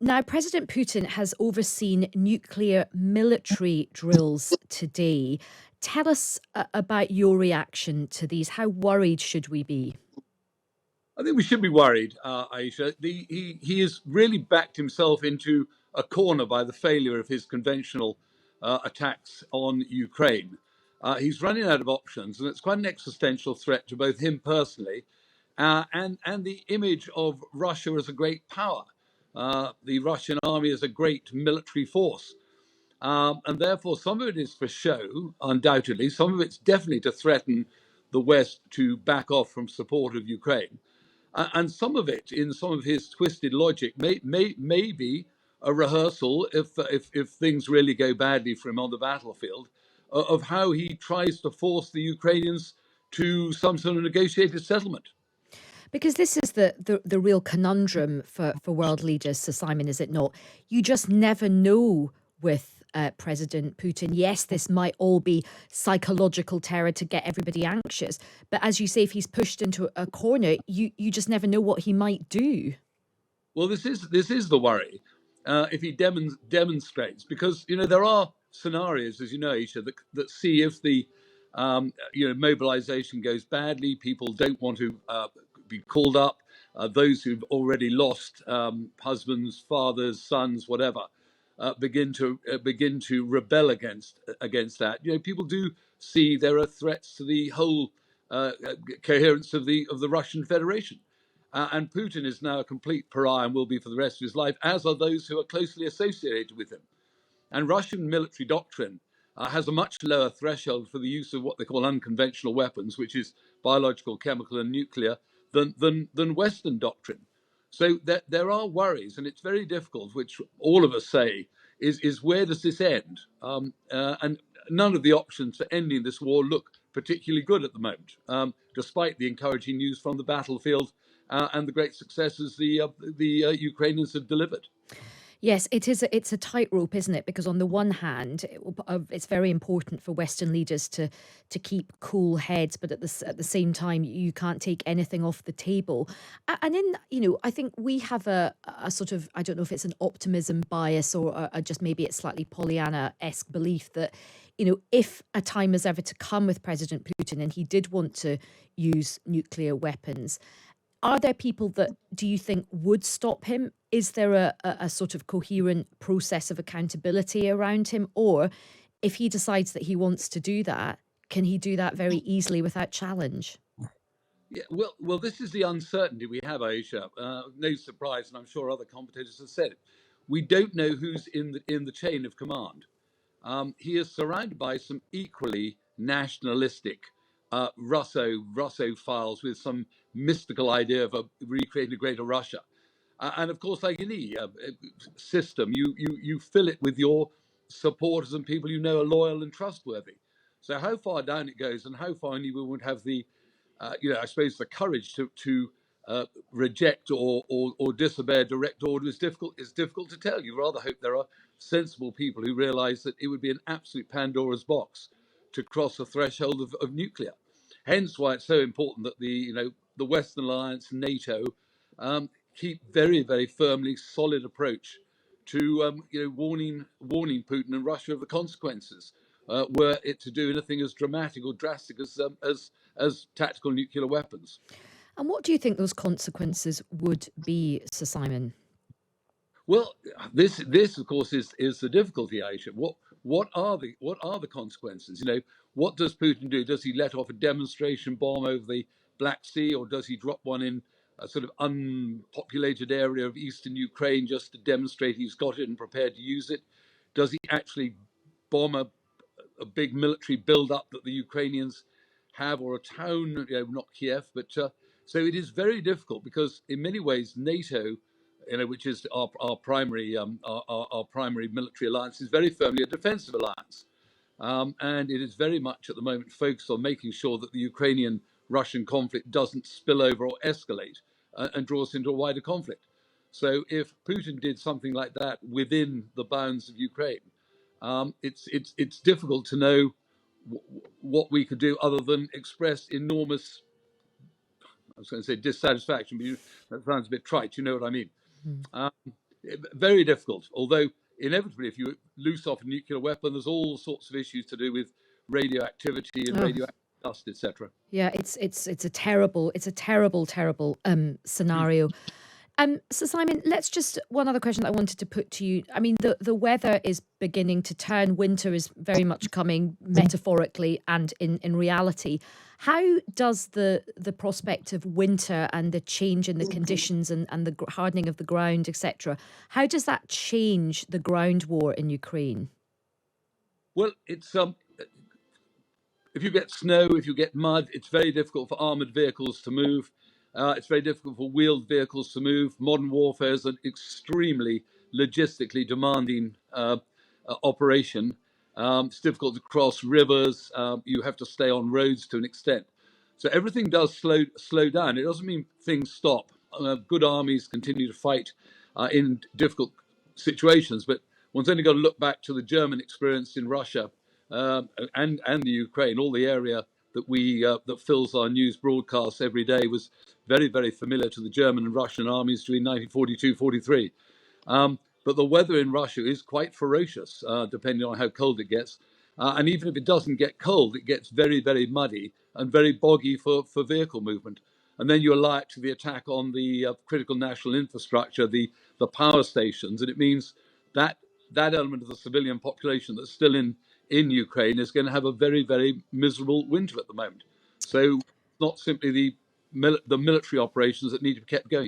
Now, President Putin has overseen nuclear military drills today. Tell us about your reaction to these. How worried should we be? I think we should be worried, Aisha. He has really backed himself into a corner by the failure of his conventional attacks on Ukraine. He's running out of options, and it's quite an existential threat to both him personally and the image of Russia as a great power. The Russian army is a great military force. And therefore, some of it is for show, undoubtedly. Some of it's definitely to threaten the West to back off from support of Ukraine. And some of it, in some of his twisted logic, may be a rehearsal, if things really go badly for him on the battlefield, of how he tries to force the Ukrainians to some sort of negotiated settlement. Because this is the real conundrum for world leaders, Sir Simon, is it not? You just never know with President Putin. Yes, this might all be psychological terror to get everybody anxious. But as you say, if he's pushed into a corner, you just never know what he might do. Well, this is the worry if he demonstrates, because there are scenarios, as you know, Isha, that see if the mobilization goes badly, people don't want to be called up. Those who've already lost husbands, fathers, sons, whatever, begin to rebel against that. People do see there are threats to the whole coherence of the Russian Federation. And Putin is now a complete pariah and will be for the rest of his life, as are those who are closely associated with him. And Russian military doctrine has a much lower threshold for the use of what they call unconventional weapons, which is biological, chemical, and nuclear, than Western doctrine. So there are worries, and it's very difficult, which all of us say, is where does this end? And none of the options for ending this war look particularly good at the moment, despite the encouraging news from the battlefield and the great successes the Ukrainians have delivered. Yes, it is. It's a tightrope, isn't it? Because on the one hand, it's very important for Western leaders to keep cool heads, but at the same time, you can't take anything off the table. And in I think we have a sort of, I don't know if it's an optimism bias or just maybe it's slightly Pollyanna-esque belief that if a time is ever to come with President Putin and he did want to use nuclear weapons. Are there people that do you think would stop him? Is there a sort of coherent process of accountability around him? Or if he decides that he wants to do that, can he do that very easily without challenge? Yeah, well, this is the uncertainty we have, Aisha. No surprise, and I'm sure other commentators have said it. We don't know who's in the chain of command. He is surrounded by some equally nationalistic Russophiles with some mystical idea of recreating a greater Russia. And of course, like any system, you fill it with your supporters and people you know are loyal and trustworthy. So how far down it goes and how far anyone would have the, I suppose, the courage to reject or disobey a direct order is difficult. It's difficult to tell. You rather hope there are sensible people who realise that it would be an absolute Pandora's box to cross the threshold of nuclear. Hence, why it's so important that the Western Alliance, NATO, keep very, very firmly solid approach to warning Putin and Russia of the consequences were it to do anything as dramatic or drastic as tactical nuclear weapons. And what do you think those consequences would be, Sir Simon? Well, this of course is the difficulty, Aisha. What are the consequences? What does Putin do? Does he let off a demonstration bomb over the Black Sea, or does he drop one in a sort of unpopulated area of eastern Ukraine just to demonstrate he's got it and prepared to use it? Does he actually bomb a big military build-up that the Ukrainians have, or a town, not Kiev, but so it is very difficult because in many ways NATO, which is our primary military alliance, is very firmly a defensive alliance, and it is very much at the moment focused on making sure that the Ukrainian-Russian conflict doesn't spill over or escalate and draw us into a wider conflict. So if Putin did something like that within the bounds of Ukraine, it's difficult to know what we could do other than express enormous, I was going to say dissatisfaction, but that sounds a bit trite. You know what I mean? Mhm. Um, very difficult. Although inevitably, if you loose off a nuclear weapon, there's all sorts of issues to do with radioactivity and Oh, radioactive dust, etc. yeah, it's a terrible scenario. Sir Simon, let's just one other question that I wanted to put to you. I mean, the weather is beginning to turn. Winter is very much coming metaphorically and in reality. How does the prospect of winter and the change in the conditions and the hardening of the ground, etc., how does that change the ground war in Ukraine? Well, it's if you get snow, if you get mud, it's very difficult for armored vehicles to move. It's very difficult for wheeled vehicles to move. Modern warfare is an extremely logistically demanding operation. It's difficult to cross rivers. You have to stay on roads to an extent. So everything does slow down. It doesn't mean things stop. Good armies continue to fight in difficult situations, but one's only got to look back to the German experience in Russia and the Ukraine. All the area that fills our news broadcasts every day was very familiar to the German and Russian armies between 1942-43. But the weather in Russia is quite ferocious, depending on how cold it gets. And even if it doesn't get cold, it gets very muddy and very boggy for vehicle movement. And then you ally it to the attack on the critical national infrastructure, the power stations, and it means that that element of the civilian population that's still in Ukraine is going to have a very miserable winter at the moment. So not simply the military operations that need to be kept going.